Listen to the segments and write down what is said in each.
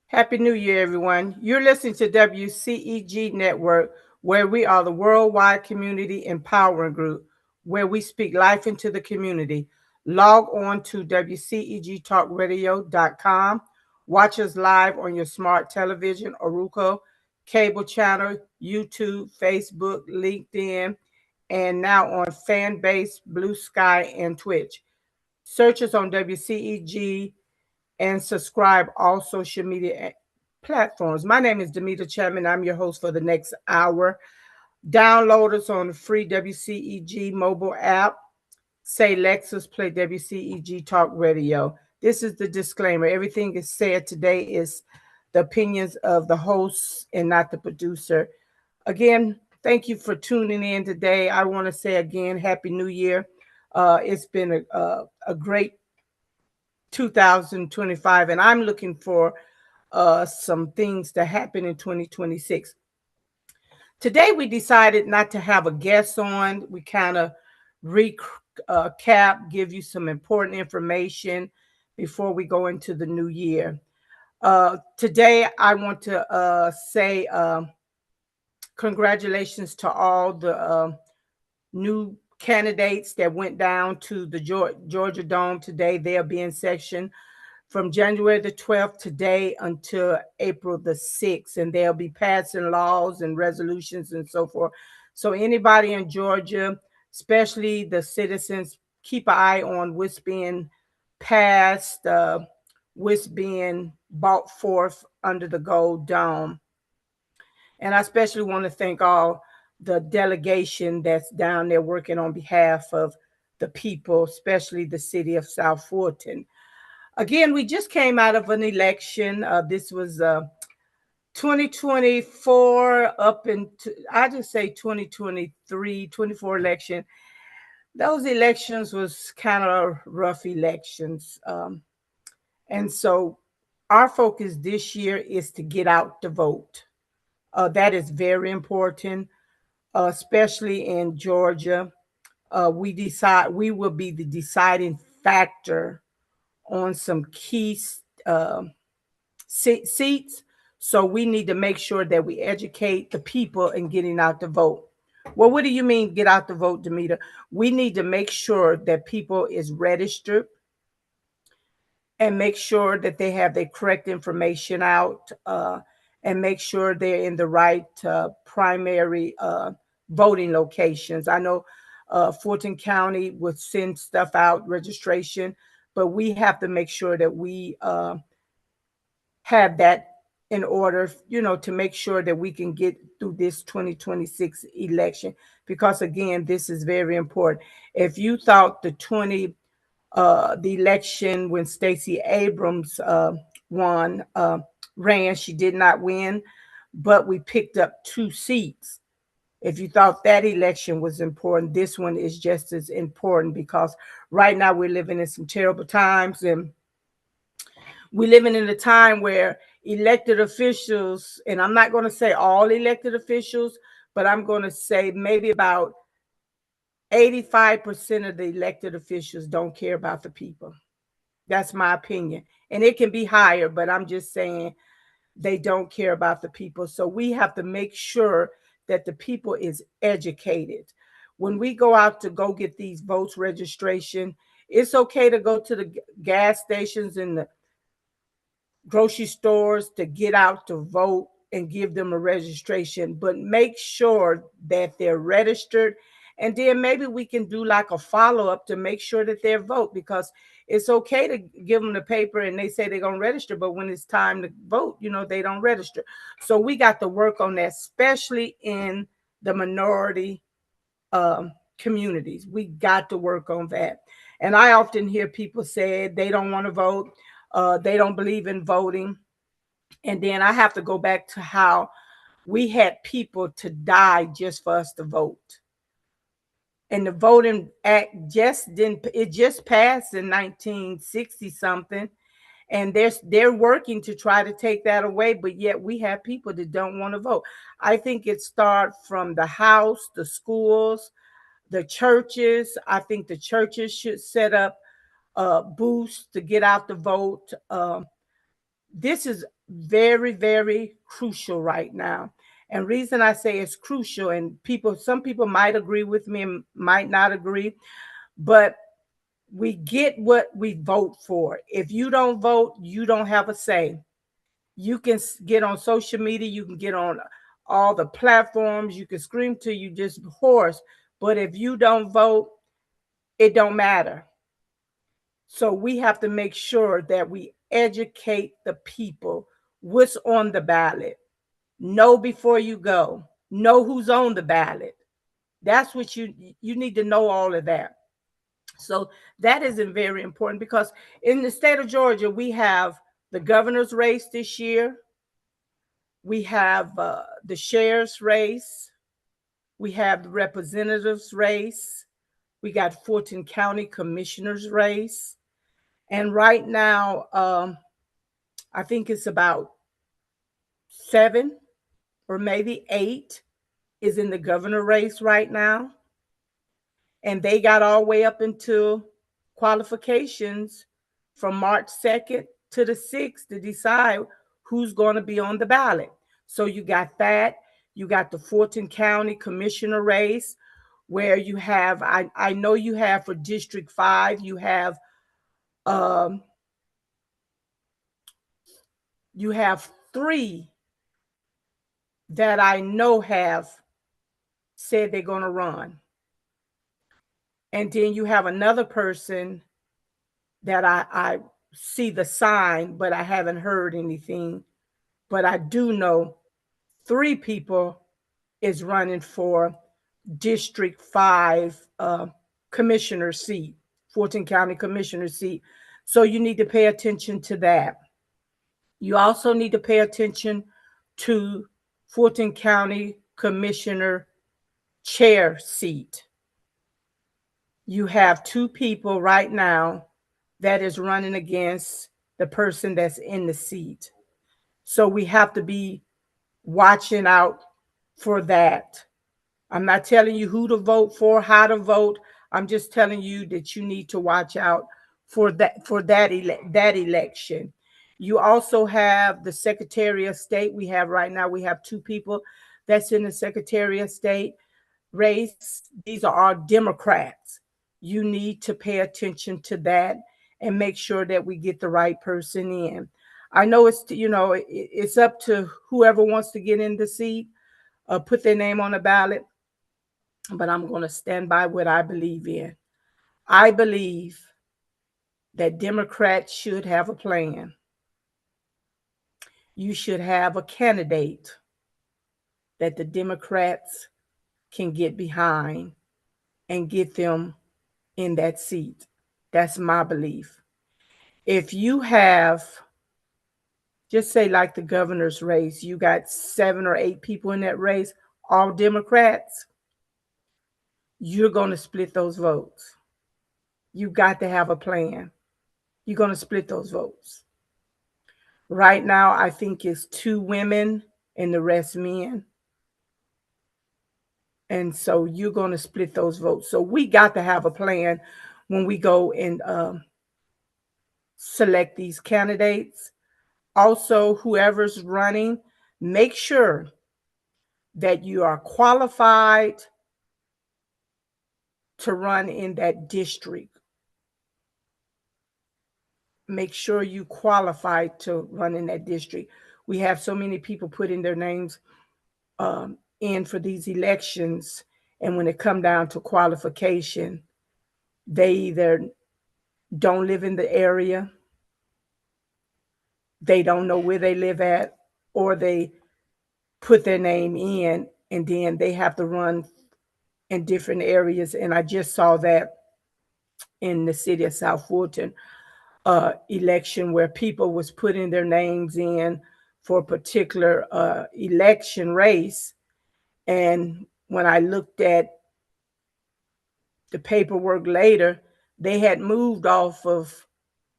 Happy New Year, everyone. You're listening to WCEG Network, where we are the worldwide community empowering group, where we speak life into the community. Log on to WCEGTalkRadio.com. Watch us live on your smart television, Roku, cable channel, YouTube, Facebook, LinkedIn, and now on Fanbase, Blue Sky, and Twitch. Search us on WCEG and subscribe all social media platforms. My name is Damita Chatman. I'm your host for the next hour. Download us on the free WCEG mobile app. Say Lexus, play WCEG Talk Radio. This is the disclaimer. Everything is said today is the opinions of the host and not the producer. Again, thank you for tuning in today. I want to say again, Happy New Year. It's been a great 2025, and I'm looking for some things to happen in 2026. Today, we decided not to have a guest on. We kind of recap, give you some important information before we go into the new year. Today, I want to say congratulations to all the new candidates that went down to the Georgia Dome today. They'll be in section from January the 12th today until April the 6th, and they'll be passing laws and resolutions and so forth. So anybody in Georgia, especially the citizens, keep an eye on what's being passed, what's being brought forth under the Gold Dome. And I especially want to thank all the delegation that's down there working on behalf of the people, especially the city of South Fulton. Again, we just came out of an election. This was 2024 up into, I just say 2023, 24 election. Those elections was kind of rough elections. And so our focus this year is to get out the vote. That is very important, especially in Georgia. We will be the deciding factor on some key uh, seats. So we need to make sure that we educate the people in getting out the vote. Well, what do you mean get out the vote, Damita? We need to make sure that people is registered and make sure that they have the correct information out and make sure they're in the right primary voting locations. I know Fulton County would send stuff out, registration, but we have to make sure that we have that in order, to make sure that we can get through this 2026 election. Because again, this is very important. If you thought the election when Stacey Abrams won, ran, she did not win, but we picked up 2 seats. If you thought that election was important, this one is just as important because right now we're living in some terrible times, and we're living in a time where elected officials, and I'm not going to say all elected officials, but I'm going to say maybe about 85% of the elected officials don't care about the people. That's my opinion. And it can be higher, but I'm just saying they don't care about the people. So we have to make sure that the people is educated. When we go out to go get these votes registration, it's okay to go to the gas stations and the grocery stores to get out to vote and give them a registration, but make sure that they're registered. And then maybe we can do like a follow up to make sure that they vote, because it's okay to give them the paper and they say they're going to register, but when it's time to vote, they don't register. So we got to work on that, especially in the minority communities. We got to work on that. And I often hear people say they don't want to vote, they don't believe in voting. And then I have to go back to how we had people to die just for us to vote. And the Voting Act just passed in 1960 something. And they're working to try to take that away, but yet we have people that don't want to vote. I think it starts from the house, the schools, the churches. I think the churches should set up booths to get out the vote. This is very, very crucial right now. And reason I say it's crucial, and some people might agree with me and might not agree, but we get what we vote for. If you don't vote, you don't have a say. You can get on social media, you can get on all the platforms, you can scream till you just hoarse, but if you don't vote, it don't matter. So we have to make sure that we educate the people what's on the ballot. Know before you go. Know who's on the ballot. That's what you need to know all of that. So that is very important because in the state of Georgia, we have the governor's race this year. We have the sheriff's race. We have the representatives race. We got Fulton County Commissioner's race. And right now, I think it's about 7 or maybe 8 is in the governor race right now. And they got all the way up into qualifications from March 2nd to the 6th to decide who's going to be on the ballot. So you got that. You got the Fulton County Commissioner race, where you have, I know you have for District 5, um, you have 3 that I know have said they're going to run. And then you have another person that I see the sign, but I haven't heard anything. But I do know 3 people is running for District 5 commissioner seat, Fulton County commissioner seat. So you need to pay attention to that. You also need to pay attention to Fulton County commissioner chair seat. You have 2 people right now that is running against the person that's in the seat. So we have to be watching out for that. I'm not telling you who to vote for, how to vote. I'm just telling you that you need to watch out for that election. You also have the Secretary of State. We have 2 people that's in the Secretary of State race. These are all Democrats. You need to pay attention to that and make sure that we get the right person in. I know it's up to whoever wants to get in the seat, put their name on the ballot, but I'm going to stand by what I believe in. I believe that Democrats should have a plan. You should have a candidate that the Democrats can get behind and get them in that seat. That's my belief. If you have, just say like the governor's race, you got 7 or 8 people in that race, all Democrats, you're going to split those votes. You got to have a plan. You're going to split those votes. Right now, I think it's 2 women and the rest men. And so you're going to split those votes. So we got to have a plan when we go and select these candidates. Also, whoever's running, make sure that you are qualified to run in that district. Make sure you qualify to run in that district. We have so many people putting their names in for these elections, and when it come down to qualification, they either don't live in the area, they don't know where they live at, or they put their name in and then they have to run in different areas. And I just saw that in the city of South Fulton election, where people was putting their names in for a particular election race. And when I looked at the paperwork later, they had moved off of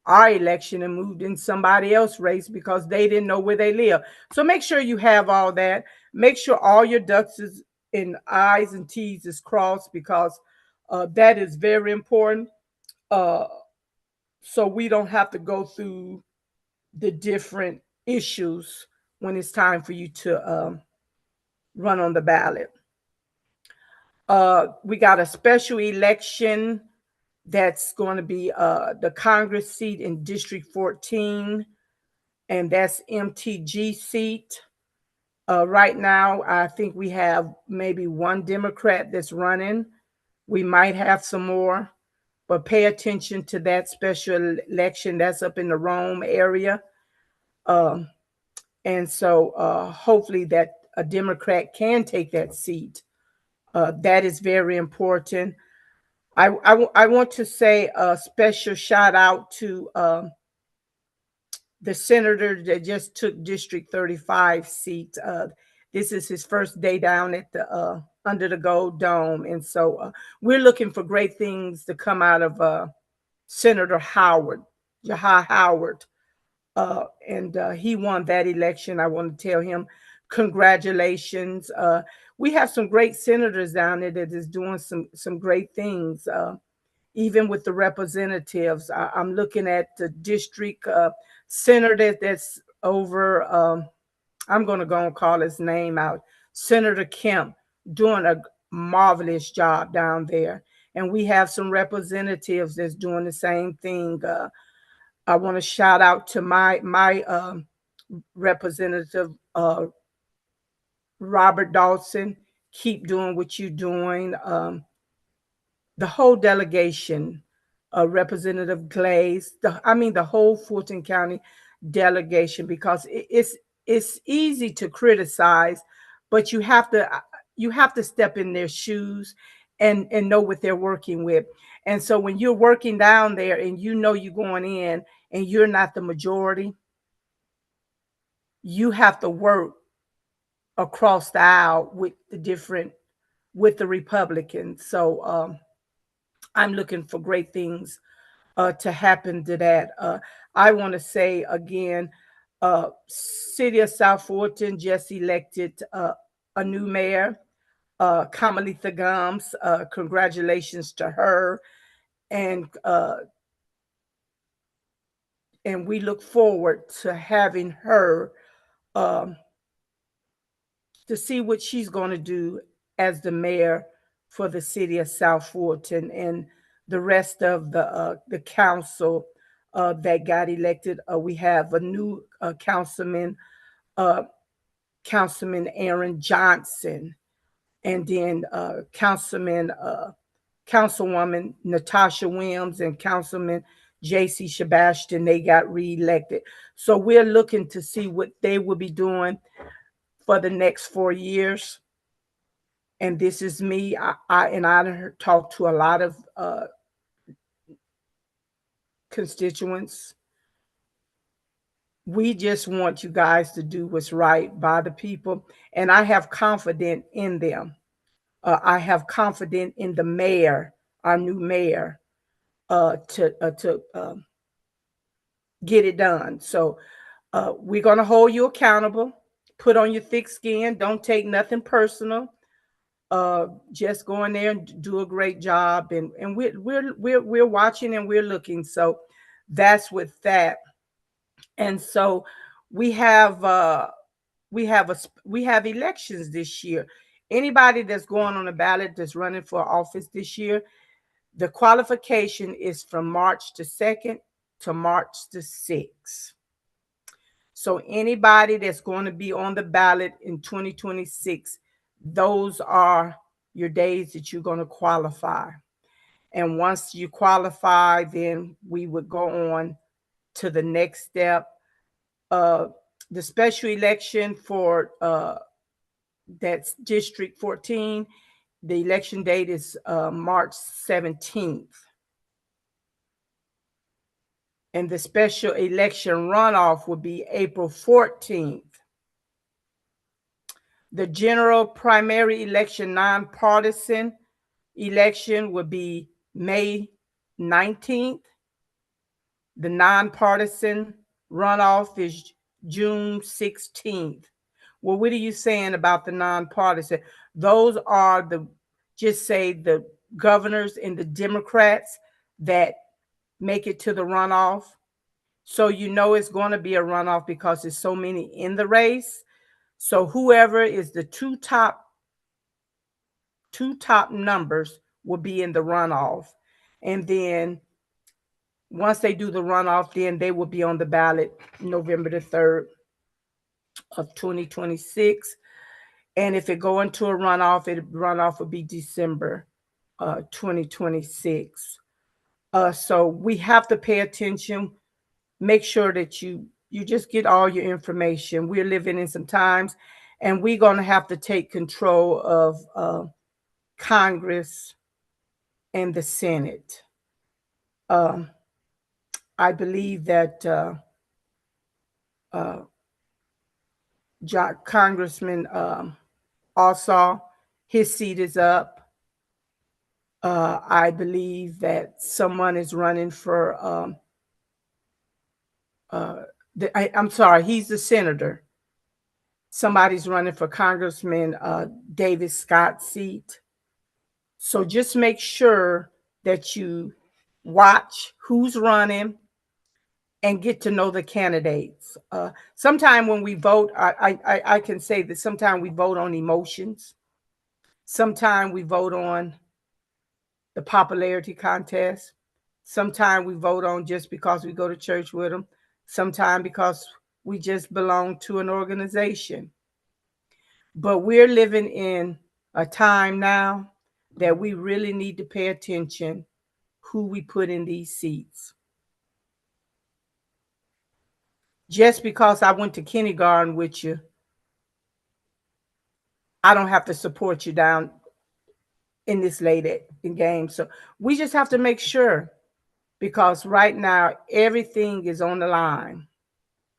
our election and moved in somebody else's race because they didn't know where they live. So make sure you have all that. Make sure all your ducks is in I's and T's is crossed, because that is very important. Uh, so we don't have to go through the different issues when it's time for you to run on the ballot. We got a special election that's going to be the Congress seat in District 14, and that's MTG seat. Right now, I think we have maybe one Democrat that's running. We might have some more, but pay attention to that special election that's up in the Rome area. Um, and so hopefully that a Democrat can take that seat. That is very important. I want to say a special shout out to the senator that just took District 35 seat. This is his first day down at the under the Gold Dome, and so we're looking for great things to come out of Senator Howard, Jahai Howard, and he won that election. I want to tell him congratulations. We have some great senators down there that is doing some great things. Even with the representatives, I'm looking at the district senator that's over. I'm going to go and call his name out. Senator Kemp doing a marvelous job down there, and we have some representatives that's doing the same thing. I want to shout out to my representative Robert Dawson. Keep doing what you're doing. The whole delegation, Representative Glaze, the whole Fulton County delegation, because it's easy to criticize, but you have to step in their shoes and know what they're working with. And so when you're working down there and you know you're going in and you're not the majority, you have to work across the aisle with the Republicans. So I'm looking for great things to happen to that. I want to say again, City of South Fulton just elected a new mayor, Kamalitha Gums. Congratulations to her, and uh, and we look forward to having her um, to see what she's going to do as the mayor for the city of South Fulton, and the rest of the council that got elected. We have a new uh, Councilman Aaron Johnson, and then Councilwoman Natasha Williams and Councilman J.C. Sebastian. They got reelected. So we're looking to see what they will be doing for the next 4 years. And this is me. I talked to a lot of constituents. We just want you guys to do what's right by the people, and I have confidence in them. I have confidence in the mayor, our new mayor, to get it done. So we're gonna hold you accountable. Put on your thick skin. Don't take nothing personal. Just go in there and do a great job, and we're watching and we're looking. So that's with that. And so we have we have elections this year. Anybody that's going on the ballot that's running for office this year, the qualification is from March the 2nd to March the 6th. So anybody that's going to be on the ballot in 2026, those are your days that you're going to qualify. And once you qualify, then we would go on to the next step. Uh, the special election for that's District 14, the election date is March 17th. And the special election runoff will be April 14th. The general primary election nonpartisan election will be May 19th. The nonpartisan runoff is June 16th. Well, what are you saying about the nonpartisan? Those are just say the governors and the Democrats that make it to the runoff. So you know it's going to be a runoff because there's so many in the race. So whoever is the two top numbers will be in the runoff. And then once they do the runoff, then they will be on the ballot November the 3rd of 2026. And if it go into a runoff would be December 2026. So we have to pay attention. Make sure that you just get all your information. We're living in some times, and we're going to have to take control of Congress and the Senate. Um, I believe that uh, Congressman Ossaw, his seat is up. I believe that someone is running for I'm sorry, he's the senator. Somebody's running for Congressman David Scott's seat. So just make sure that you watch who's running and get to know the candidates. Sometime when we vote, I can say that sometimes we vote on emotions. Sometimes we vote on the popularity contest. Sometimes we vote on just because we go to church with them. Sometimes because we just belong to an organization. But we're living in a time now that we really need to pay attention who we put in these seats. Just because I went to kindergarten with you, I don't have to support you down in this late in game. So we just have to make sure, because right now everything is on the line.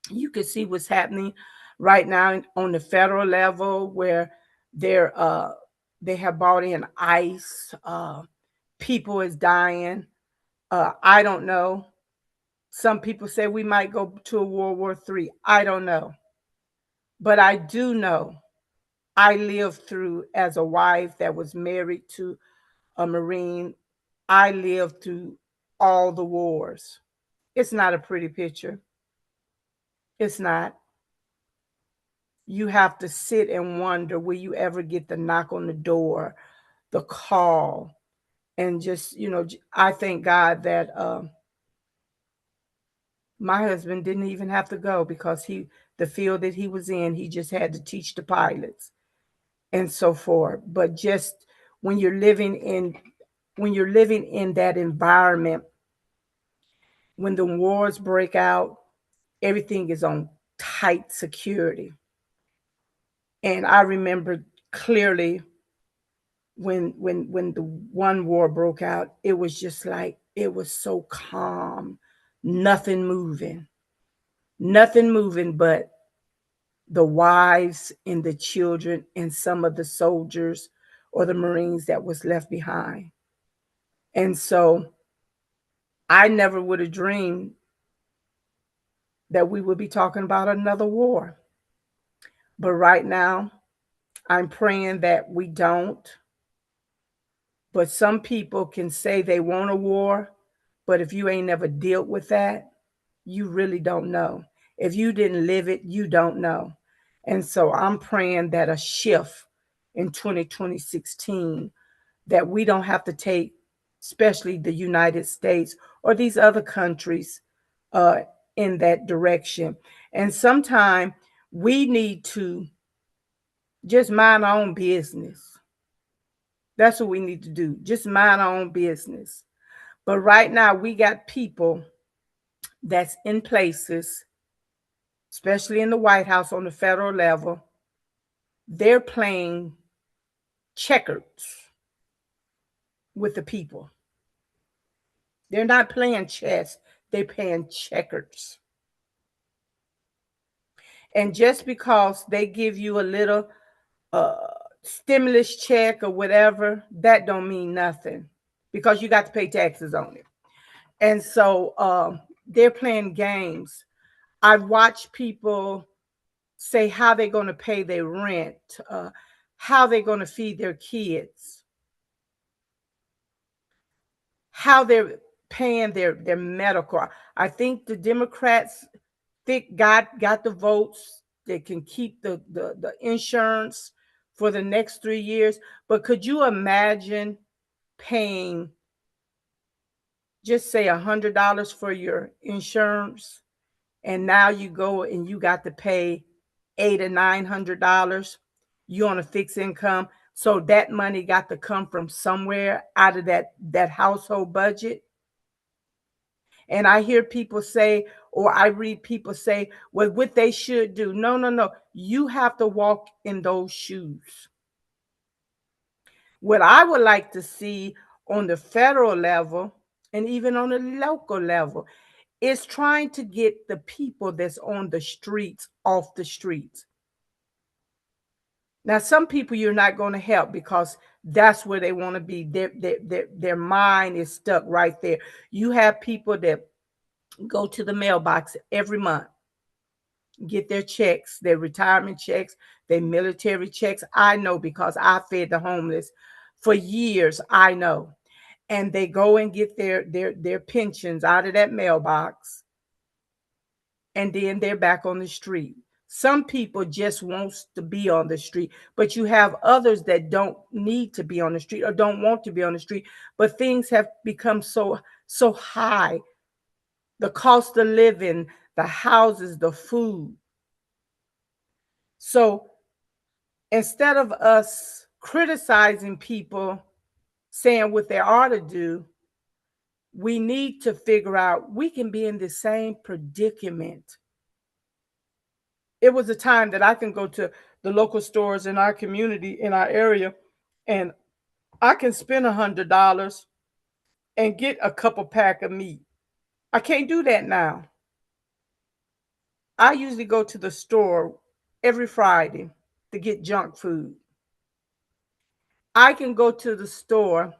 You can see what's happening right now on the federal level, where they're they have brought in ICE. People is dying. I don't know. Some people say we might go to a World War III. I don't know. But I do know I lived through, as a wife that was married to a Marine, I lived through all the wars. It's not a pretty picture. It's not. You have to sit and wonder, will you ever get the knock on the door, the call? And just, I thank God that my husband didn't even have to go, because the field that he was in, he just had to teach the pilots and so forth. But just when you're living in that environment, when the wars break out, everything is on tight security. And I remember clearly when the one war broke out, it was just like, it was so calm, nothing moving but the wives and the children and some of the soldiers or the Marines that was left behind. And so I never would have dreamed that we would be talking about another war. But right now, I'm praying that we don't. But some people can say they want a war, but if you ain't never dealt with that, you really don't know. If you didn't live it, you don't know. And so I'm praying that a shift in 2016, that we don't have to take, especially the United States or these other countries, uh, in that direction. And sometimes we need to just mind our own business. That's what we need to do. Just mind our own business. But right now, we got people that's in places, especially in the White House on the federal level. They're playing checkers with the people. They're not playing chess, they're playing checkers. And just because they give you a little uh, stimulus check or whatever, that don't mean nothing, because you got to pay taxes on it. And so they're playing games. I've watched people say how they're going to pay their rent, how they're going to feed their kids, how they're paying their medical. I think the Democrats think got the votes that can keep the insurance for the next 3 years. But could you imagine paying, just say, $100 for your insurance, and now you go and you got to pay $800 or $900? You on a fixed income, so that money got to come from somewhere out of that household budget. And I hear people say, or I read people say, well, what they should do. No, no, no. You have to walk in those shoes. What I would like to see on the federal level and even on the local level is trying to get the people that's on the streets off the streets. Now, some people you're not going to help because that's where they want to be. Their mind is stuck right there. You have people that go to the mailbox every month, get their checks, their retirement checks, their military checks. I know because I fed the homeless for years. I know. And they go and get their pensions out of that mailbox, and then they're back on the street. Some people just wants to be on the street, but you have others that don't need to be on the street or don't want to be on the street, but things have become so high. The cost of living, the houses, the food. So instead of us criticizing people, saying what they ought to do, we need to figure out we can be in the same predicament. It was a time that I can go to the local stores in our community, in our area, and I can spend $100 and get a couple pack of meat. I can't do that now. I usually go to the store every Friday to get junk food. I can go to the store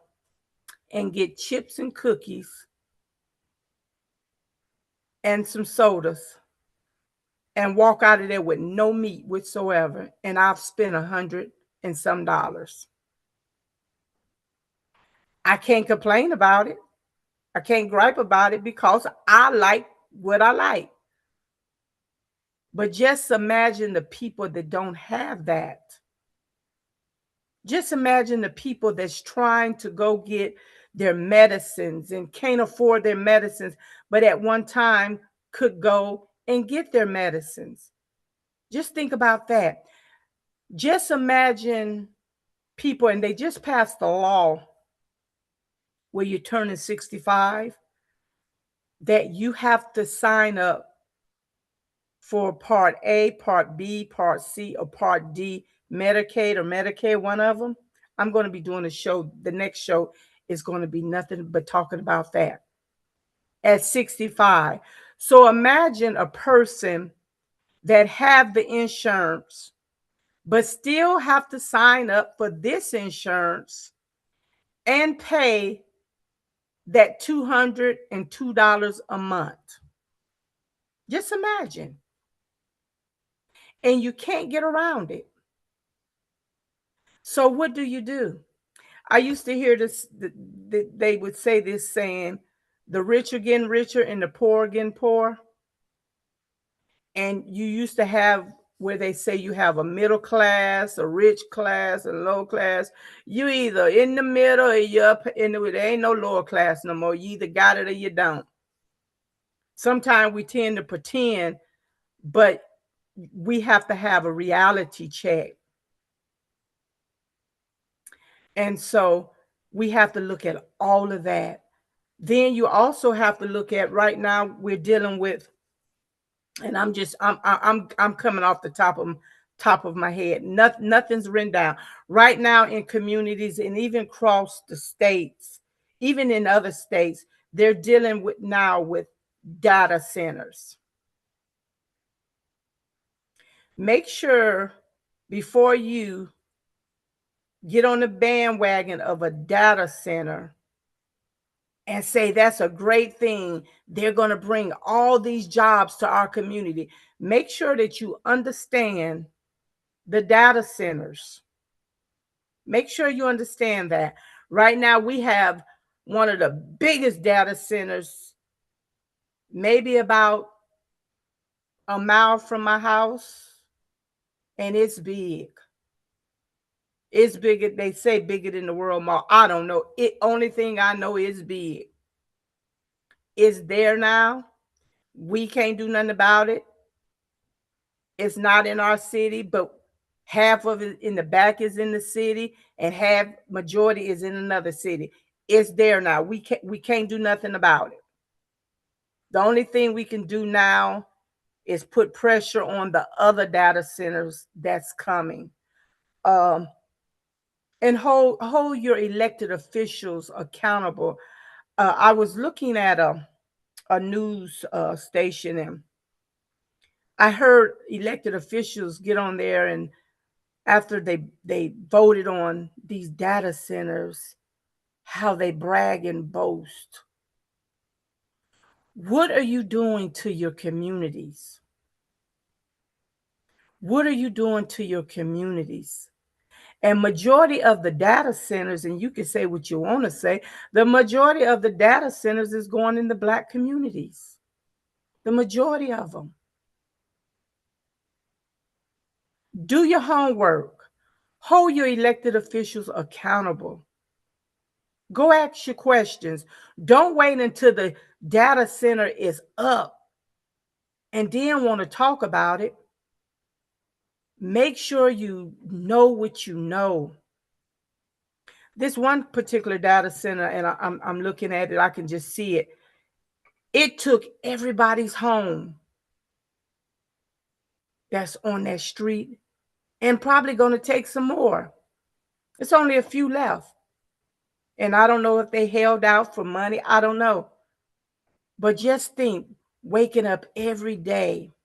and get chips and cookies and some sodas and walk out of there with no meat whatsoever, and I've spent $100 and some. I can't complain about it. I can't gripe about it because I like what I like. But just imagine the people that don't have that. Just imagine the people that's trying to go get their medicines and can't afford their medicines, but at one time could go and get their medicines. Just think about that. Just imagine people, and they just passed a law where you're turning 65, that you have to sign up for Part A, Part B, Part C, or Part D, Medicaid or Medicaid, one of them. I'm going to be doing a show. The next show is going to be nothing but talking about that at 65. So imagine a person that have the insurance, but still have to sign up for this insurance and pay that $202 a month. Just imagine. And you can't get around it. So what do you do? I used to hear this, they would say this saying, the rich are getting richer and the poor are getting poor. And you used to have where they say you have a middle class, a rich class, a low class. You either in the middle or you're up in the, there ain't no lower class no more. You either got it or you don't. Sometimes we tend to pretend, but we have to have a reality check. And so we have to look at all of that. Then you also have to look at, right now we're dealing with, and I'm coming off the top of my head. Nothing's written down. Right now in communities and even across the states, even in other states, they're dealing with now with data centers. Make sure before you get on the bandwagon of a data center and say that's a great thing, they're going to bring all these jobs to our community. Make sure that you understand the data centers. Make sure you understand that. Right now we have one of the biggest data centers, maybe about a mile from my house, and it's big. It's bigger. They say bigger than the World Mall. I don't know. It only thing I know is big. It's there now. We can't do nothing about it. It's not in our city, but half of it in the back is in the city, and half majority is in another city. It's there now. We can't do nothing about it. The only thing we can do now is put pressure on the other data centers that's coming. Um, and hold your elected officials accountable. I was looking at a news station, and I heard elected officials get on there, and after they voted on these data centers, how they brag and boast. What are you doing to your communities? What are you doing to your communities? And majority of the data centers, and you can say what you want to say, the majority of the data centers is going in the Black communities. The majority of them. Do your homework. Hold your elected officials accountable. Go ask your questions. Don't wait until the data center is up and then want to talk about it. Make sure you know what you know. This one particular data center, and I'm looking at it, I can just see it. It took everybody's home that's on that street, and probably going to take some more. It's only a few left. And I don't know if they held out for money. I don't know. But just think, waking up every day.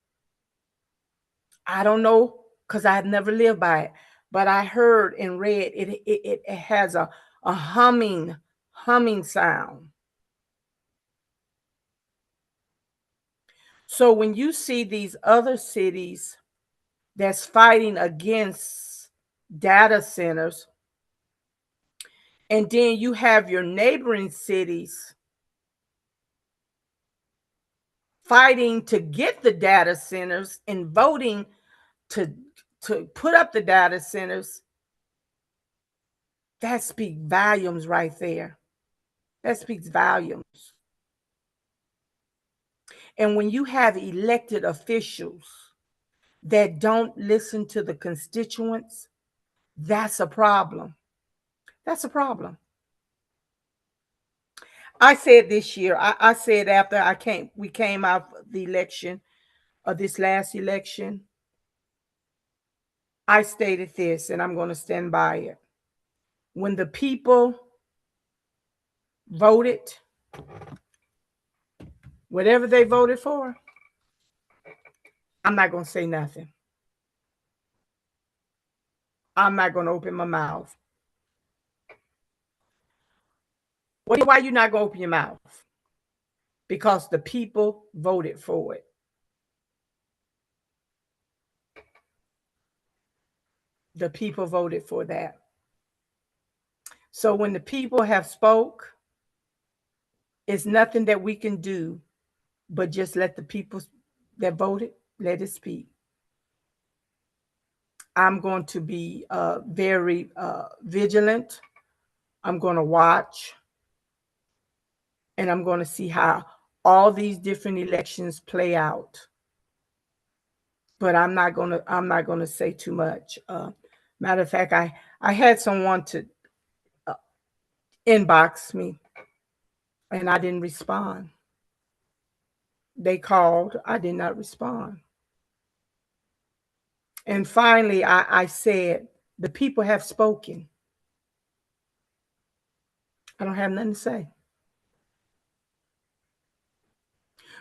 I don't know, because I've never lived by it. But I heard and read it has a humming sound. So when you see these other cities that's fighting against data centers, and then you have your neighboring cities fighting to get the data centers and voting to put up the data centers, that speaks volumes right there. That speaks volumes. And when you have elected officials that don't listen to the constituents, that's a problem. That's a problem. I said this year, I said after we came out of the election, of this last election, I stated this, and I'm going to stand by it. When the people voted, whatever they voted for, I'm not going to say nothing. I'm not going to open my mouth. Why you not going to open your mouth? Because the people voted for it. The people voted for that. So when the people have spoke, it's nothing that we can do but just let the people that voted, let it speak. I'm going to be very vigilant. I'm going to watch, and I'm going to see how all these different elections play out. But I'm not going to say too much. Matter of fact, I had someone to inbox me, and I didn't respond. They called, I did not respond. And finally, I said, the people have spoken. I don't have nothing to say.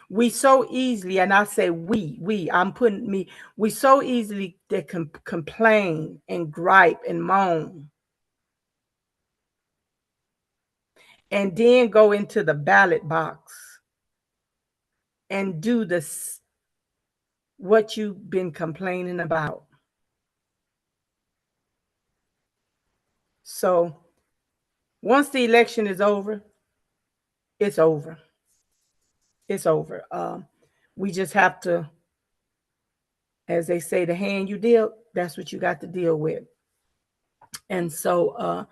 We so easily, and I say I'm putting me, we so easily that complain and gripe and moan, and then go into the ballot box and do this, what you've been complaining about. So once the election is over, it's over. It's over. We just have to, as they say, the hand you deal, that's what you got to deal with. And so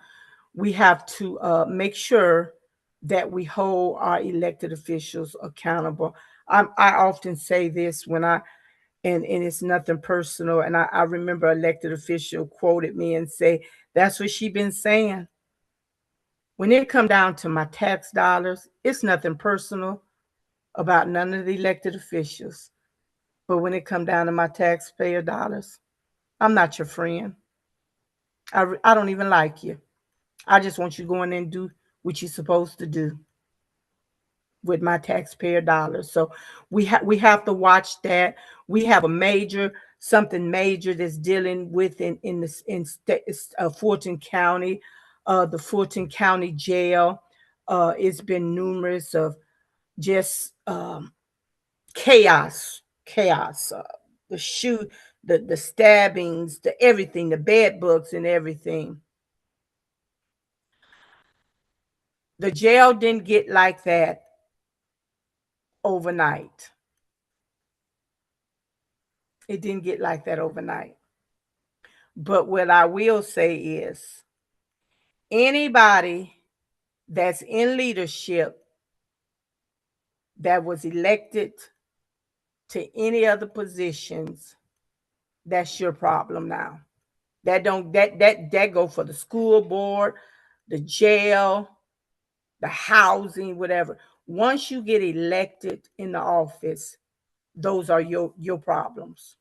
we have to make sure that we hold our elected officials accountable. I often say this when and it's nothing personal. And I remember elected official quoted me and say, that's what she been saying. When it come down to my tax dollars, it's nothing personal about none of the elected officials. But when it come down to my taxpayer dollars, I'm not your friend. I don't even like you. I just want you to go in and do what you're supposed to do with my taxpayer dollars. So we have to watch that. We have a major something major that's dealing with in this in Fulton County, the Fulton County Jail. It's been numerous of just chaos. The shoot, the stabbings, the everything, the bed bugs and everything. The jail didn't get like that overnight. It didn't get like that overnight. But what I will say is anybody that's in leadership that was elected to any other positions, that's your problem now. That don't that go for the school board, the jail, the housing, whatever. Once you get elected in the office, those are your problems.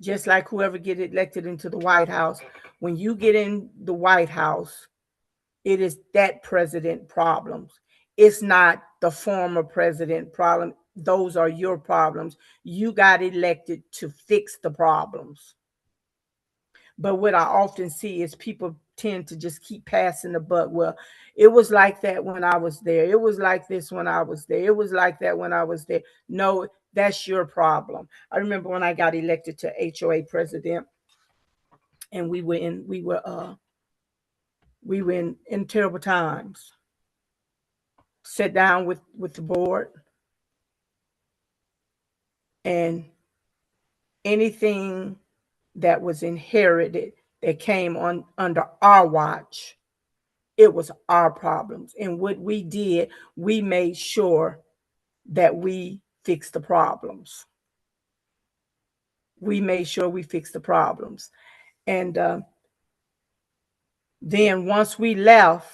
Just like whoever get elected into the White House, when you get in the White House, it is that president problems. It's not the former president problem. Those are your problems. You got elected to fix the problems. But what I often see is people tend to just keep passing the buck. Well, it was like that when I was there. It was like this when I was there. It was like that when I was there. No, that's your problem. I remember when I got elected to HOA president, and we were in terrible times. Sit down with the board, and anything that was inherited that came on under our watch, it was our problems. And what we did, we made sure that we fixed the problems. We made sure we fixed the problems. And then once we left,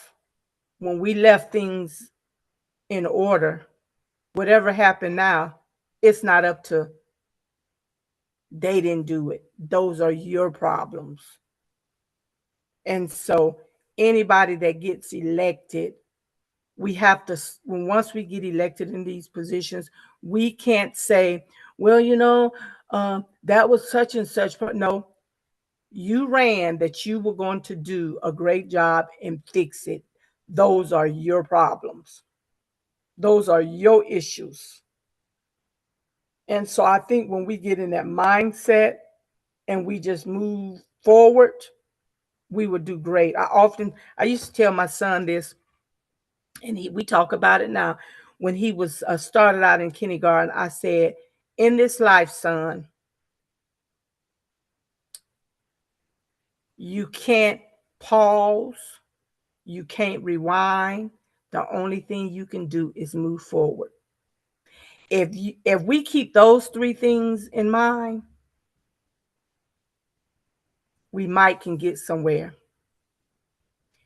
when we left things in order, whatever happened now, it's not up to they didn't do it. Those are your problems. And so anybody that gets elected, we have to, once we get elected in these positions, we can't say, well, that was such and such. No, you ran that you were going to do a great job and fix it. Those are your problems. Those are your issues. And so I think when we get in that mindset and we just move forward, we would do great. I used to tell my son this, and we talk about it now. When he was started out in kindergarten, I said, in this life, son, you can't pause, you can't rewind. The only thing you can do is move forward. If we keep those three things in mind, we might can get somewhere.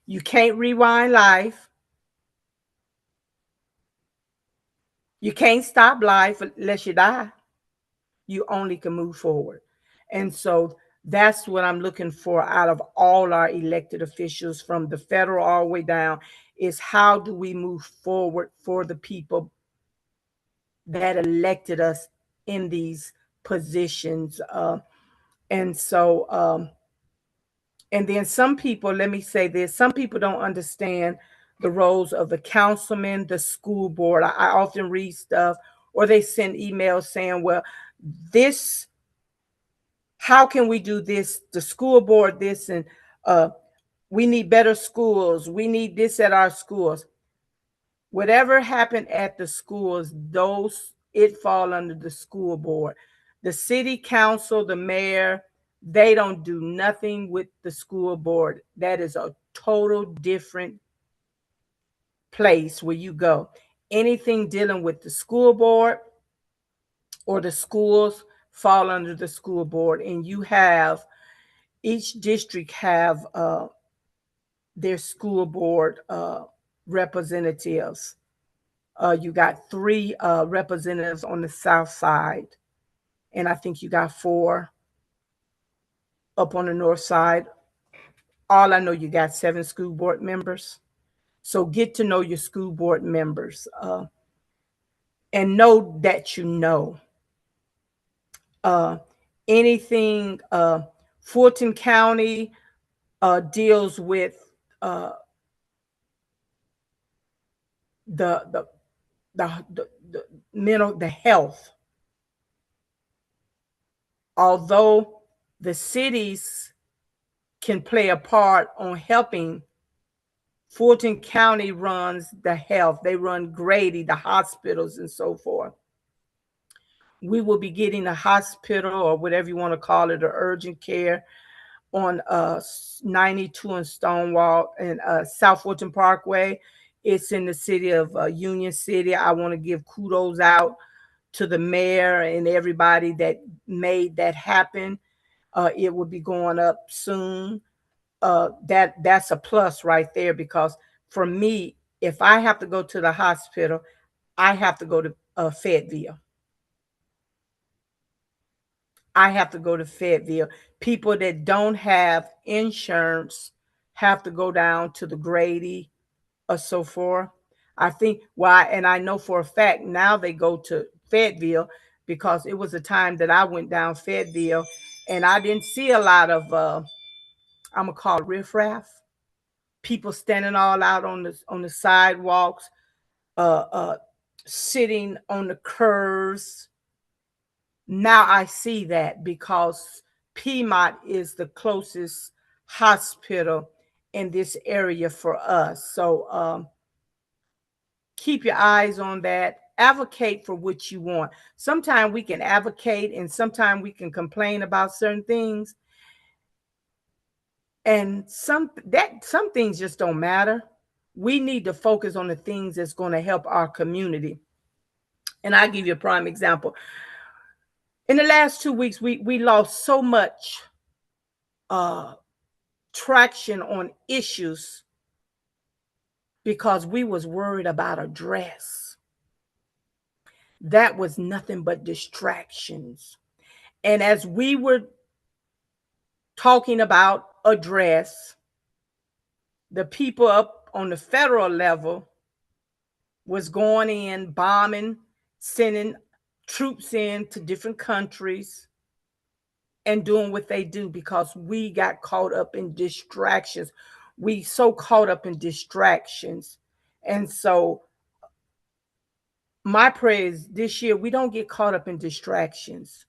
You can't rewind life. You can't stop life unless you die. You only can move forward. And so that's what I'm looking for out of all our elected officials from the federal all the way down, is how do we move forward for the people that elected us in these positions. And so and then some people, let me say this, some people don't understand the roles of the councilman, the school board. I often read stuff or they send emails saying, well, this, how can we do this? The school board, this, and We need better schools. We need this at our schools. Whatever happened at the schools, those it fall under the school board. The city council, the mayor, they don't do nothing with the school board. That is a total different place where you go. Anything dealing with the school board or the schools fall under the school board, and you have each district have their school board representatives. You got three representatives on the south side, and I think you got four up on the north side. All I know, you got seven school board members. So get to know your school board members, and know that you know uh, anything. Fulton County deals with uh, the, the the mental, the health. Although the cities can play a part on helping, Fulton County runs the health. They run Grady, the hospitals, and so forth. We will be getting a hospital, or whatever you want to call it, or urgent care, on 92 and Stonewall and South Fulton Parkway. It's in the city of Union City. I want to give kudos out to the mayor and everybody that made that happen. It will be going up soon. That's a plus right there, because for me, if I have to go to the hospital, I have to go to Fayetteville. I have to go to Fayetteville. People that don't have insurance have to go down to the Grady or so forth. I think why, and I know for a fact now they go to Fayetteville, because it was a time that I went down Fayetteville and I didn't see a lot of I'm gonna call it riffraff, people standing all out on the sidewalks, uh, uh, sitting on the curves. Now I see that, because Piedmont is the closest hospital in this area for us. So keep your eyes on that. Advocate for what you want. Sometimes we can advocate and sometimes we can complain about certain things. And some things just don't matter. We need to focus on the things that's going to help our community. And I'll give you a prime example. In the last 2 weeks, we lost so much uh, traction on issues because we was worried about a dress. That was nothing but distractions. And as we were talking about a dress, the people up on the federal level was going in, bombing, sending troops in to different countries and doing what they do, because we got caught up in distractions. We so caught up in distractions. And so my prayer is this year we don't get caught up in distractions.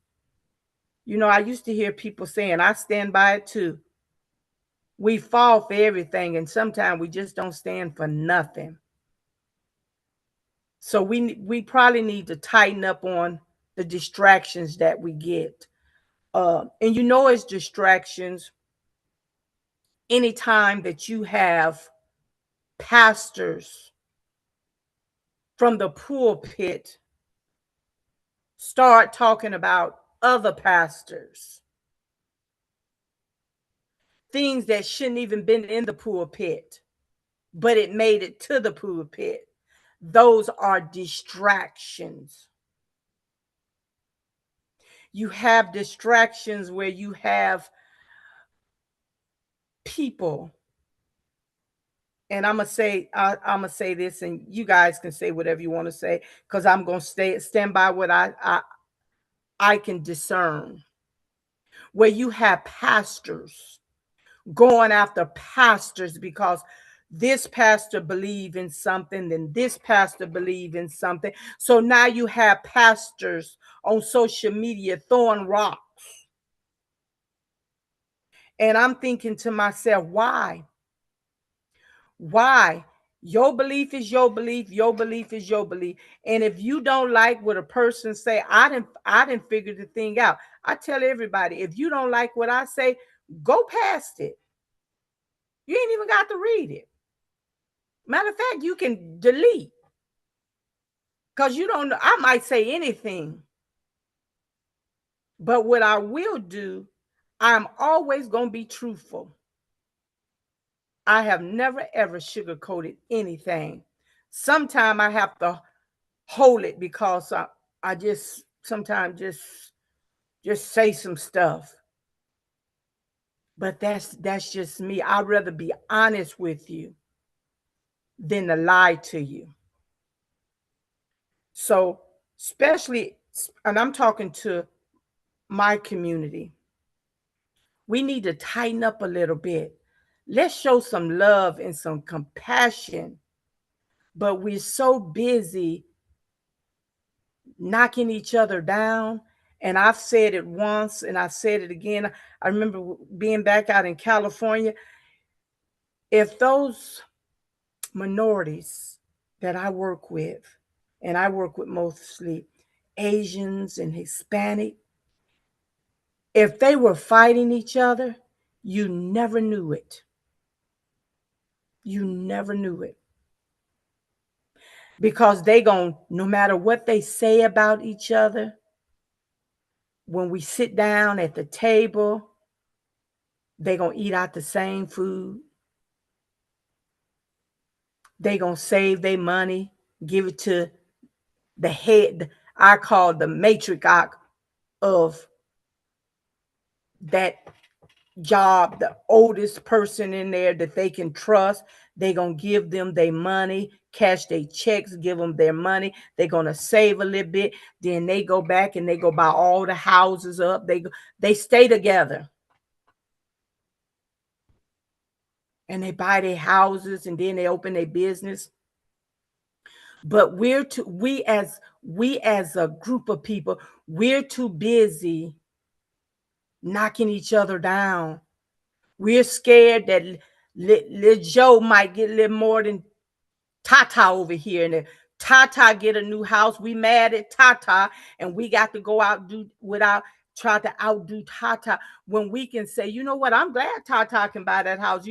You know, I used to hear people saying, I stand by it too. We fall for everything, and sometimes we just don't stand for nothing. So we probably need to tighten up on the distractions that we get. And you know, it's distractions anytime that you have pastors from the pulpit start talking about other pastors, things that shouldn't even been in the pulpit, but it made it to the pulpit. Those are distractions. You have distractions where you have people, and I'm gonna say this, and you guys can say whatever you want to say, because I'm gonna stand by what I can discern. Where you have pastors going after pastors because this pastor believe in something, then this pastor believe in something. So now you have pastors on social media throwing rocks. And I'm thinking to myself, why? Why? Your belief is your belief. Your belief is your belief. And if you don't like what a person say, I didn't figure the thing out. I tell everybody, if you don't like what I say, go past it. You ain't even got to read it. Matter of fact, you can delete. Because you don't know, I might say anything. But what I will do, I'm always going to be truthful. I have never ever sugarcoated anything. Sometimes I have to hold it because I just sometimes just say some stuff. But that's just me. I'd rather be honest with you than to lie to you. So, especially, and I'm talking to my community, we need to tighten up a little bit. Let's show some love and some compassion. But we're so busy knocking each other down. And I've said it once and I said it again. I remember being back out in California. If those minorities that I work with, and I work with mostly Asians and Hispanic, if they were fighting each other, you never knew it. You never knew it. Because they gon' no matter what they say about each other, when we sit down at the table, they gonna eat out the same food. They gonna save their money, give it to the head. I call the matriarch of that job, the oldest person in there that they can trust. They gonna give them their money, cash their checks, give them their money. They're gonna save a little bit. Then they go back and they go buy all the houses up. They stay together. And they buy their houses and then they open their business. But we as a group of people, we're too busy knocking each other down. We're scared that little Joe might get a little more than Tata over here, and if Tata get a new house, we mad at Tata, and we got to go out do without try to outdo Tata when we can say, you know what, I'm glad Tata can buy that house.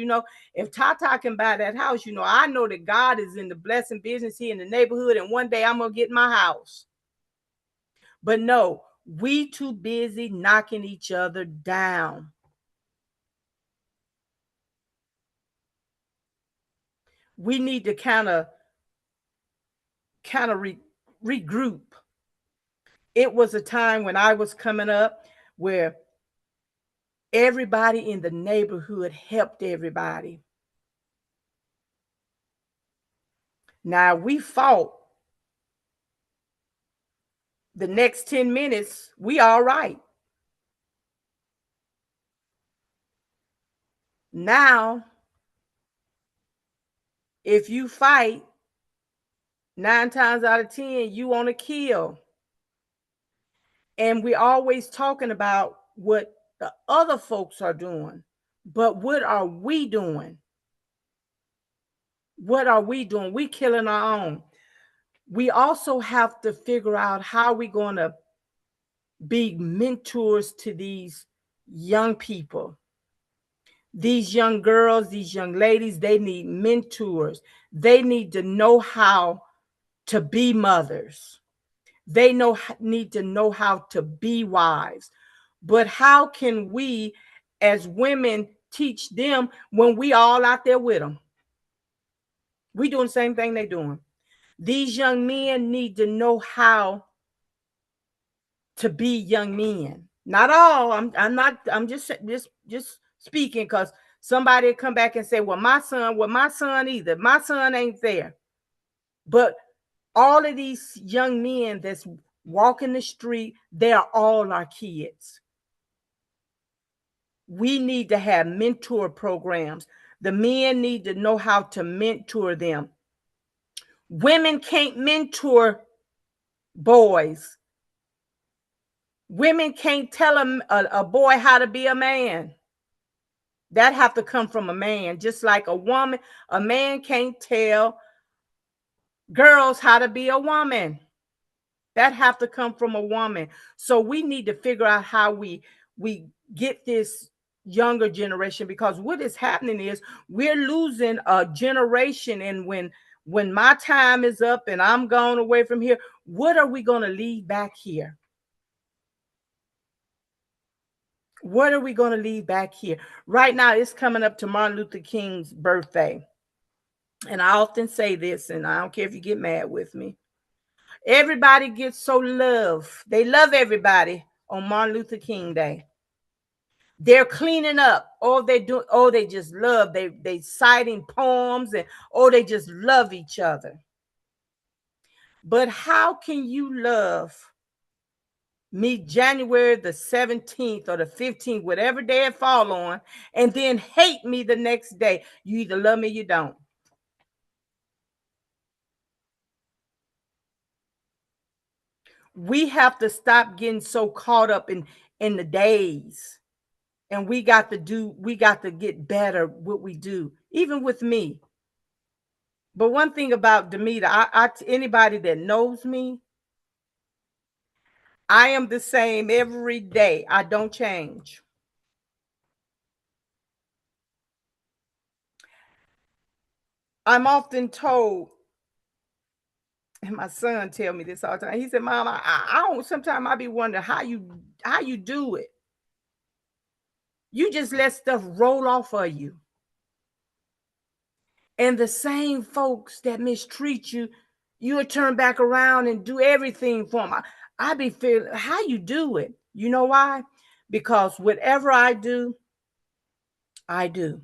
If Tata can buy that house, I know that God is in the blessing business here in the neighborhood, and one day I'm gonna get my house. But no, we too busy knocking each other down. We need to kind of regroup. It was a time when I was coming up where everybody in the neighborhood helped everybody. Now we fought. The next 10 minutes, we all right. Now, if you fight, 9 times out of 10, you want to kill. And we're always talking about what the other folks are doing. But what are we doing? What are we doing? We killing our own. We also have to figure out how we're going to be mentors to these young people. These young girls, these young ladies, they need mentors. They need to know how to be mothers. They need to know how to be wives. But how can we as women teach them when we all out there with them? We doing the same thing they doing. These young men need to know how to be young men. Not all. I'm just speaking because somebody come back and say, well, my son either. My son ain't there. But all of these young men that's walking the street, they're all our kids. We need to have mentor programs. The men need to know how to mentor them. Women can't mentor boys. Women can't tell a boy how to be a man. That have to come from a man, just like a woman. A man can't tell girls how to be a woman. That have to come from a woman. So we need to figure out how we get this younger generation, because what is happening is we're losing a generation. And when my time is up and I'm gone away from here, what are we going to leave back here? What are we going to leave back here? Right now, it's coming up to Martin Luther King's birthday. And I often say this, and I don't care if you get mad with me. Everybody gets so love. They love everybody on Martin Luther King Day. They're cleaning up. Oh, they do. Oh, they just love. They citing poems, and oh, they just love each other. But how can you love me January the 17th or the 15th, whatever day it fall on, and then hate me the next day? You either love me or you don't. We have to stop getting so caught up in the days. And we got to get better what we do, even with me. But one thing about Damita, anybody that knows me, I am the same every day. I don't change. I'm often told, and my son tell me this all the time. He said, "Mom, I don't. Sometimes I be wondering how you do it. You just let stuff roll off of you, and the same folks that mistreat you, you'll turn back around and do everything for them." I be feeling how you do it. You know why? Because whatever I do, I do.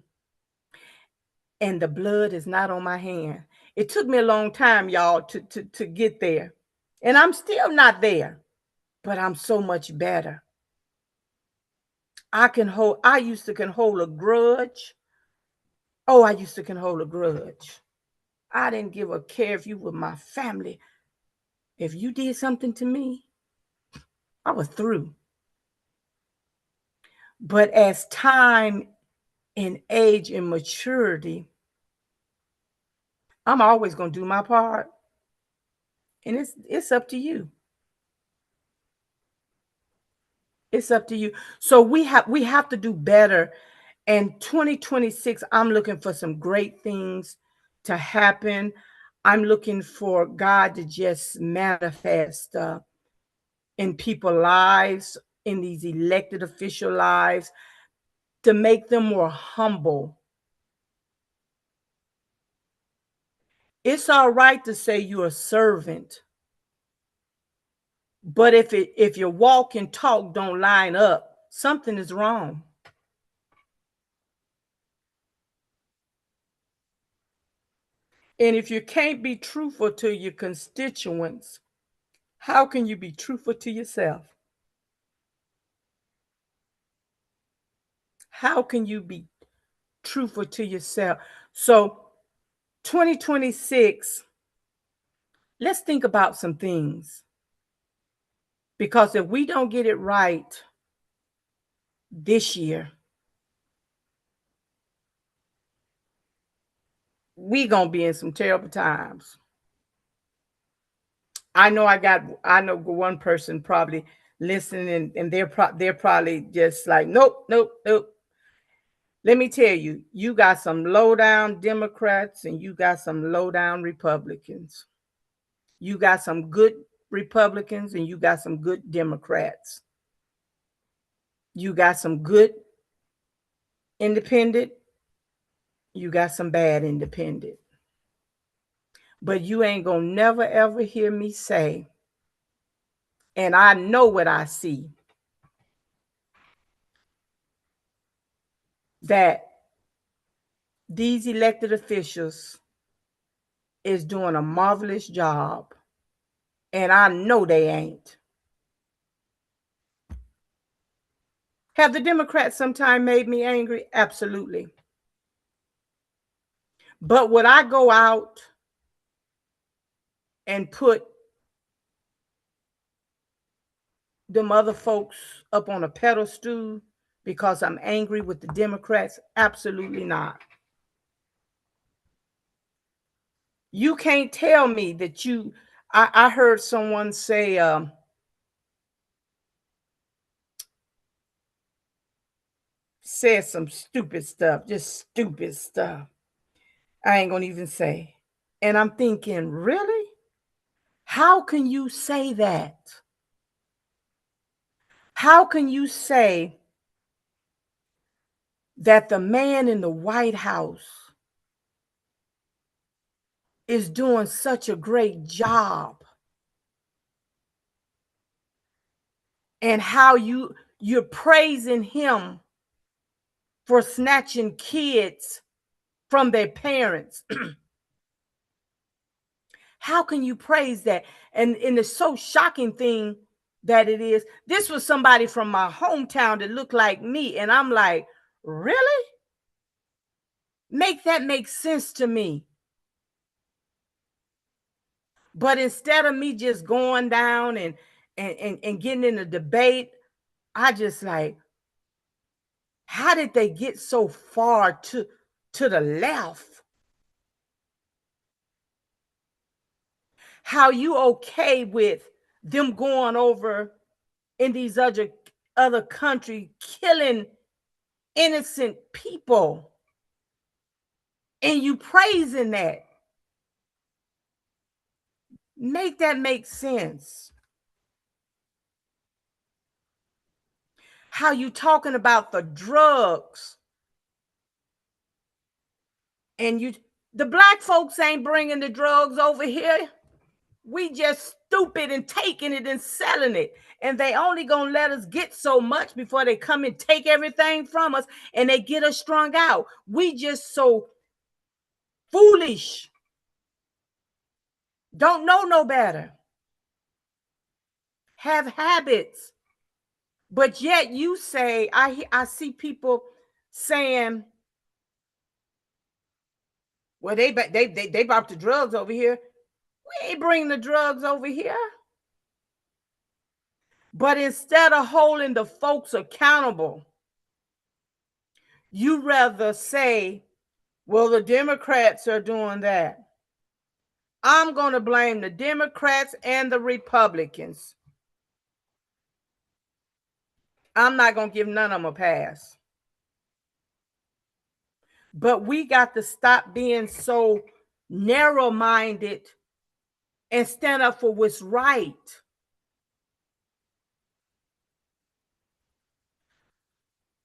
And the blood is not on my hand. It took me a long time, y'all, to get there. And I'm still not there, but I'm so much better. I used to can hold a grudge. Oh, I used to can hold a grudge. I didn't give a care if you were my family. If you did something to me, I was through. But as time and age and maturity, I'm always gonna do my part. And it's up to you. It's up to you. So we have to do better. And 2026, I'm looking for some great things to happen. I'm looking for God to just manifest in people's lives, in these elected official lives, to make them more humble. It's all right to say you're a servant, but if your walk and talk don't line up, something is wrong. And if you can't be truthful to your constituents, how can you be truthful to yourself? How can you be truthful to yourself? So, 2026, let's think about some things, because if we don't get it right this year, we going to be in some terrible times. I know one person probably listening, and they're probably just like, nope, nope, nope. Let me tell you, you got some low down Democrats and you got some low down Republicans. You got some good Republicans and you got some good Democrats. You got some good independent, you got some bad independent. But you ain't gonna never ever hear me say, and I know what I see, that these elected officials is doing a marvelous job. And I know they ain't. Have the Democrats sometime made me angry? Absolutely. But would I go out and put them other folks up on a pedestal because I'm angry with the Democrats? Absolutely not. You can't tell me that I heard someone say, said some stupid stuff, just stupid stuff. I ain't gonna even say. And I'm thinking, really? How can you say that? How can you say that the man in the White House is doing such a great job, and how you're praising him for snatching kids from their parents? How can you praise that? And the so shocking thing that it is, this was somebody from my hometown that looked like me, and I'm like, really? Make that make sense to me. But instead of me just going down and getting in a debate, I just like, how did they get so far to the left? How you okay with them going over in these other country killing innocent people, and you praising that? Make that make sense. How you talking about the drugs, and the black folks ain't bringing the drugs over here. We just stupid and taking it and selling it. And they only gonna let us get so much before they come and take everything from us, and they get us strung out. We just so foolish. Don't know no better. Have habits. But yet you say, I see people saying, well, they brought the drugs over here. We ain't bringing the drugs over here. But instead of holding the folks accountable, you rather say, well, the Democrats are doing that. I'm going to blame the Democrats and the Republicans. I'm not going to give none of them a pass. But we got to stop being so narrow-minded and stand up for what's right.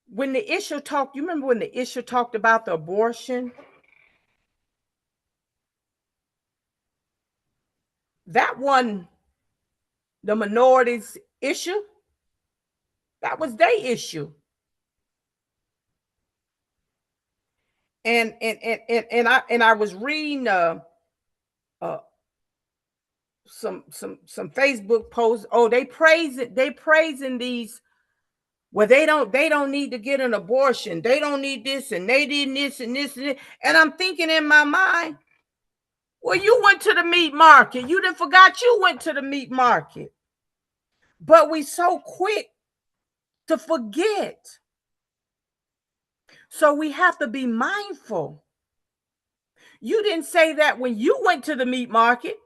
When the issue talked, you remember when the issue talked about the abortion? That wasn't the minorities' issue. That was their issue. And I was reading uh some Facebook posts. Oh, they praising these. Well, they don't need to get an abortion. They don't need this, and they did this and this and this. And I'm thinking in my mind, well, you went to the meat market. You didn't forgot you went to the meat market. But we so quick to forget. So we have to be mindful. You didn't say that when you went to the meat market,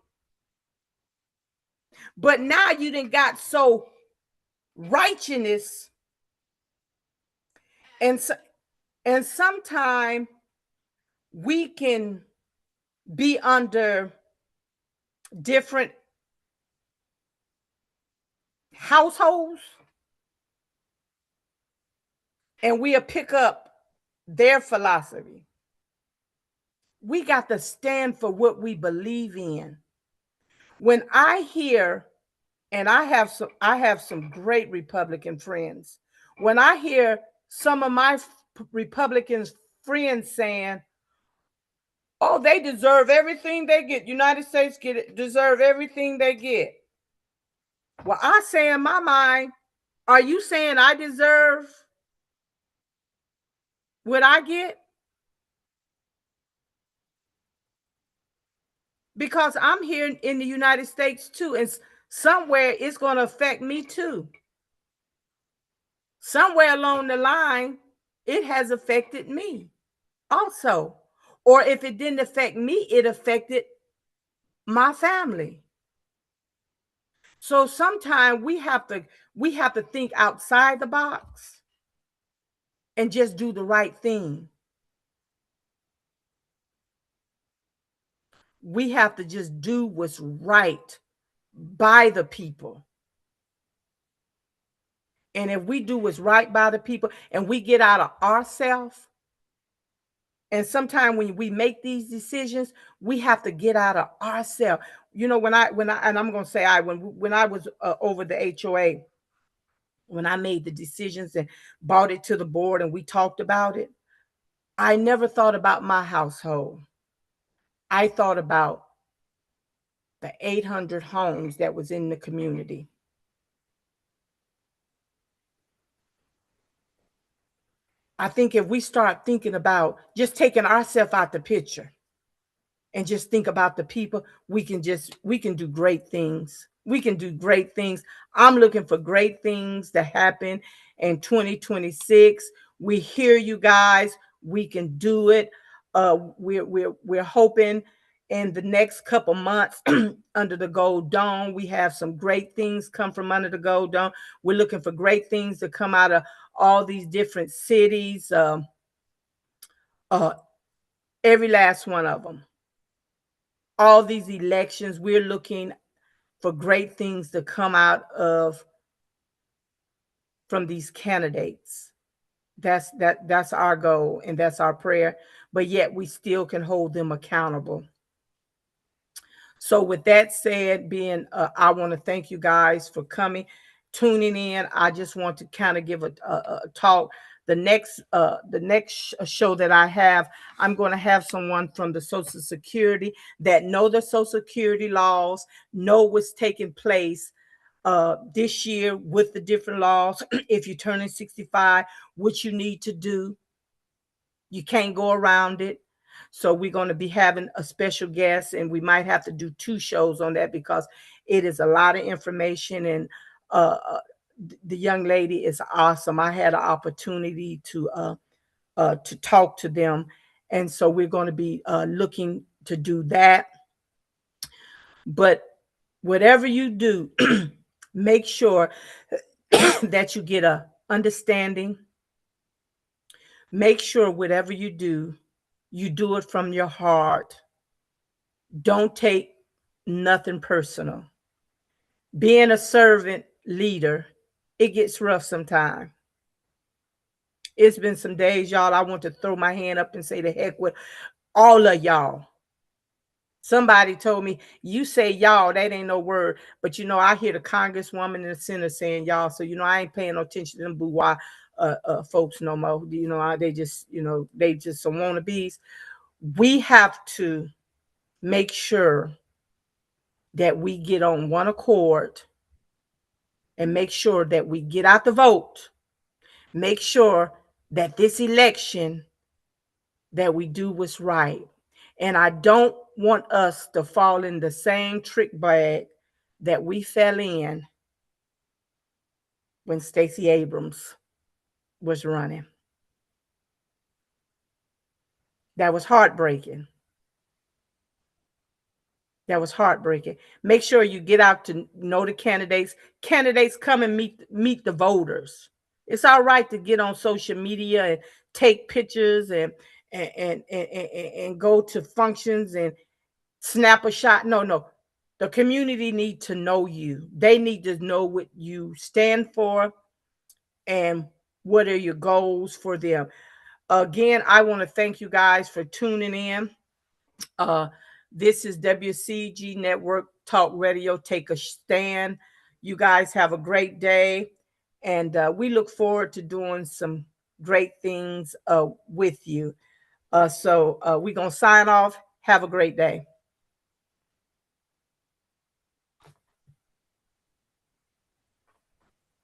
but now you didn't got so righteousness, and so, and sometimes we can be under different households, and we'll pick up their philosophy. We got to stand for what we believe in. When I hear, and I have some great Republican friends. When I hear some of my Republican friends saying, "Oh, they deserve everything they get. United States deserve everything they get." Well, I say in my mind, are you saying I deserve what I get? Because I'm here in the United States too, and somewhere it's going to affect me too. somewhere along the line, it has affected me also. Or if it didn't affect me, it affected my family. So sometimes we have to think outside the box and just do the right thing. We have to just do what's right by the people. And if we do what's right by the people and we get out of ourselves, and sometimes when we make these decisions, we have to get out of ourselves. When I and I'm gonna say when I was over the HOA, when I made the decisions and brought it to the board and we talked about it, I never thought about my household. I thought about the 800 homes that was in the community. I think if we start thinking about just taking ourselves out the picture and just think about the people, we can do great things. We can do great things. I'm looking for great things to happen in 2026. We hear you guys. We can do it. We're hoping in the next couple months under the gold dome, we have some great things come from under the gold dome. We're looking for great things to come out of all these different cities, uh, every last one of them. All these elections, we're looking for great things to come out of from these candidates. That's our goal and that's our prayer. But yet we still can hold them accountable. So with that said, I want to thank you guys for coming, tuning in. I just want to kind of give a talk. The next show that I have, I'm going to have someone from the Social Security that know the Social Security laws, know what's taking place this year with the different laws. If you're turning 65, what you need to do, you can't go around it. So we're going to be having a special guest, and we might have to do two shows on that because it is a lot of information. And uh, uh, the young lady is awesome. I had an opportunity to talk to them, and so we're going to be looking to do that. But whatever you do, make sure that you get a understanding. Make sure whatever you do it from your heart. Don't take nothing personal. Being a servant leader, it gets rough sometimes. It's been some days, y'all, I want to throw my hand up and say the heck with all of y'all. Somebody told me, you say y'all, that ain't no word. But I hear the congresswoman and the senator saying y'all. So I ain't paying no attention to them boudoir folks no more. They just some wannabes. We have to make sure that we get on one accord and make sure that we get out the vote. Make sure that this election that we do what's right. And I don't want us to fall in the same trick bag that we fell in when Stacey Abrams was running. That was heartbreaking. That was heartbreaking. Make sure you get out to know the candidates. Candidates come and meet the voters. It's all right to get on social media and take pictures and go to functions and snap a shot. No, no. The community need to know you. They need to know what you stand for and what are your goals for them. Again, I want to thank you guys for tuning in. Uh, this is WCEG Network Talk Radio. Take a stand. You guys have a great day. And we look forward to doing some great things with you. So we're going to sign off. Have a great day.